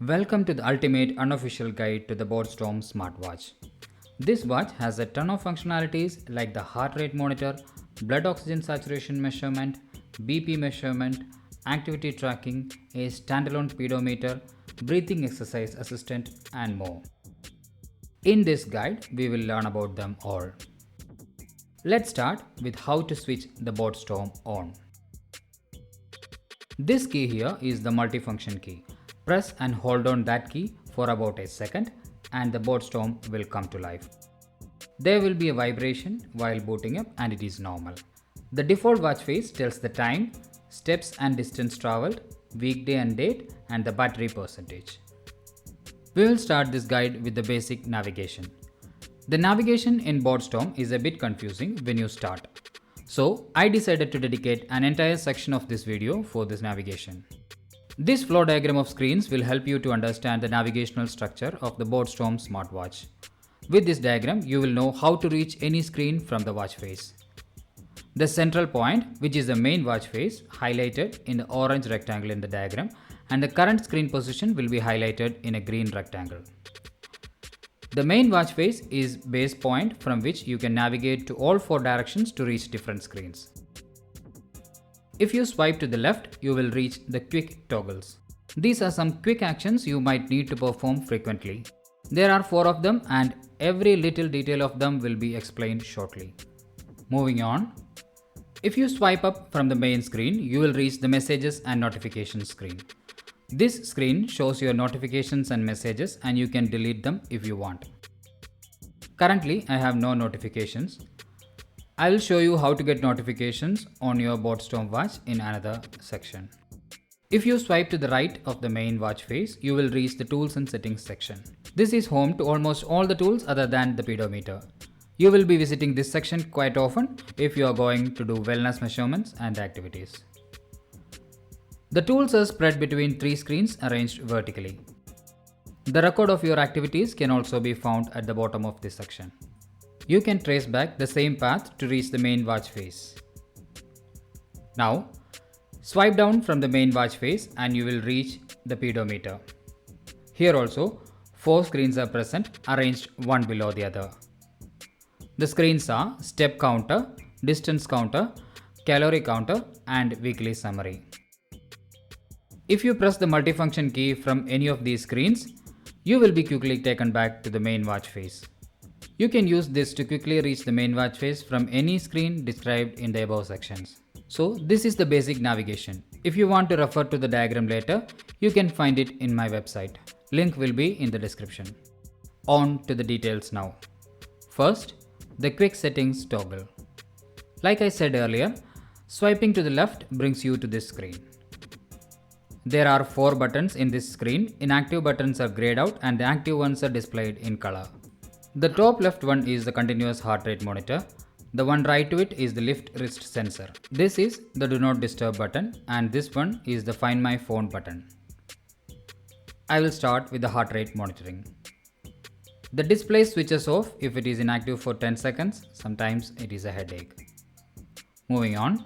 Welcome to the ultimate unofficial guide to the Boardstorm smartwatch. This watch has a ton of functionalities like the heart rate monitor, blood oxygen saturation measurement, BP measurement, activity tracking, a standalone pedometer, breathing exercise assistant, and more. In this guide, we will learn about them all. Let's start with how to switch the Boardstorm on. This key here is the multifunction key. Press and hold on that key for about a second and the Boardstorm will come to life. There will be a vibration while booting up and it is normal. The default watch face tells the time, steps and distance traveled, weekday and date, and the battery percentage. We will start this guide with the basic navigation. The navigation in Boardstorm is a bit confusing when you start. So I decided to dedicate an entire section of this video for this navigation. This flow diagram of screens will help you to understand the navigational structure of the Boardstorm smartwatch. With this diagram, you will know how to reach any screen from the watch face. The central point, which is the main watch face, highlighted in the orange rectangle in the diagram, and the current screen position will be highlighted in a green rectangle. The main watch face is base point from which you can navigate to all four directions to reach different screens. If you swipe to the left, you will reach the quick toggles. These are some quick actions you might need to perform frequently. There are 4 of them and every little detail of them will be explained shortly. Moving on. If you swipe up from the main screen, you will reach the messages and notifications screen. This screen shows your notifications and messages and you can delete them if you want. Currently, I have no notifications. I will show you how to get notifications on your Boardstorm watch in another section. If you swipe to the right of the main watch face, you will reach the tools and settings section. This is home to almost all the tools other than the pedometer. You will be visiting this section quite often if you are going to do wellness measurements and activities. The tools are spread between 3 screens arranged vertically. The record of your activities can also be found at the bottom of this section. You can trace back the same path to reach the main watch face. Now, swipe down from the main watch face and you will reach the pedometer. Here also, 4 screens are present, arranged one below the other. The screens are step counter, distance counter, calorie counter, and weekly summary. If you press the multifunction key from any of these screens, you will be quickly taken back to the main watch face. You can use this to quickly reach the main watch face from any screen described in the above sections. So this is the basic navigation. If you want to refer to the diagram later, you can find it in my website. Link will be in the description. On to the details now. First, the quick settings toggle. Like I said earlier, swiping to the left brings you to this screen. There are 4 buttons in this screen. Inactive buttons are grayed out and the active ones are displayed in color. The top left one is the continuous heart rate monitor. The one right to it is the lift wrist sensor. This is the do not disturb button and this one is the find my phone button. I will start with the heart rate monitoring. The display switches off if it is inactive for 10 seconds. Sometimes it is a headache. Moving on.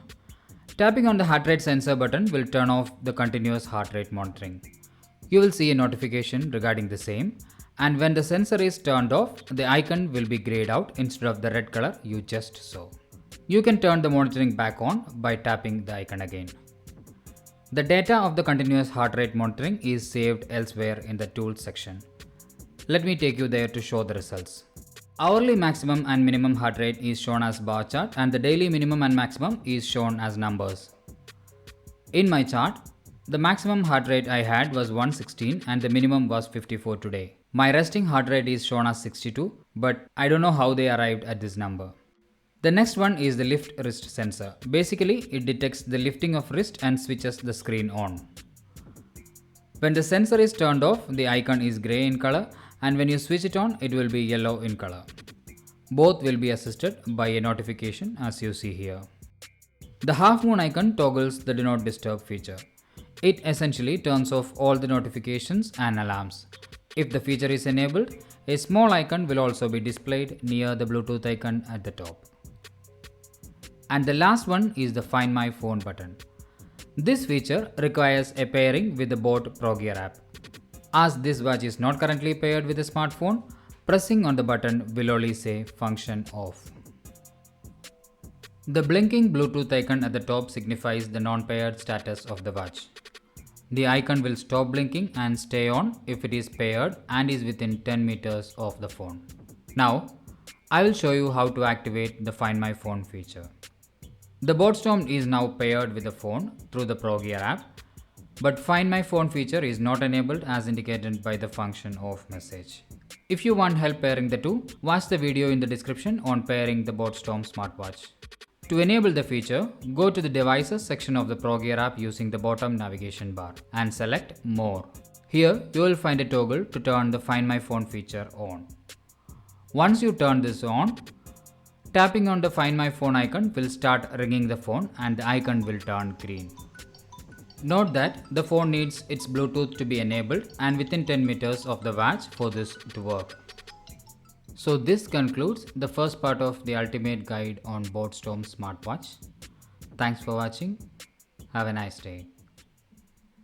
Tapping on the heart rate sensor button will turn off the continuous heart rate monitoring. You will see a notification regarding the same. And when the sensor is turned off, the icon will be grayed out instead of the red color you just saw. You can turn the monitoring back on by tapping the icon again. The data of the continuous heart rate monitoring is saved elsewhere in the tools section. Let me take you there to show the results. Hourly maximum and minimum heart rate is shown as bar chart and the daily minimum and maximum is shown as numbers. In my chart, the maximum heart rate I had was 116 and the minimum was 54 today. My resting heart rate is shown as 62, but I don't know how they arrived at this number. The next one is the lift wrist sensor. Basically, it detects the lifting of wrist and switches the screen on. When the sensor is turned off, the icon is gray in color and when you switch it on, it will be yellow in color. Both will be assisted by a notification as you see here. The half moon icon toggles the do not disturb feature. It essentially turns off all the notifications and alarms. If the feature is enabled, a small icon will also be displayed near the Bluetooth icon at the top. And the last one is the Find My Phone button. This feature requires a pairing with the Boat Pro Gear app. As this watch is not currently paired with a smartphone, pressing on the button will only say function off. The blinking Bluetooth icon at the top signifies the non-paired status of the watch. The icon will stop blinking and stay on if it is paired and is within 10 meters of the phone. Now, I will show you how to activate the Find My Phone feature. The BoatStorm is now paired with the phone through the ProGear app, but Find My Phone feature is not enabled as indicated by the function off message. If you want help pairing the two, watch the video in the description on pairing the BoatStorm smartwatch. To enable the feature, go to the Devices section of the ProGear app using the bottom navigation bar and select More. Here, you will find a toggle to turn the Find My Phone feature on. Once you turn this on, tapping on the Find My Phone icon will start ringing the phone and the icon will turn green. Note that the phone needs its Bluetooth to be enabled and within 10 meters of the watch for this to work. So this concludes the first part of the ultimate guide on BoatStorm smartwatch. Thanks for watching. Have a nice day.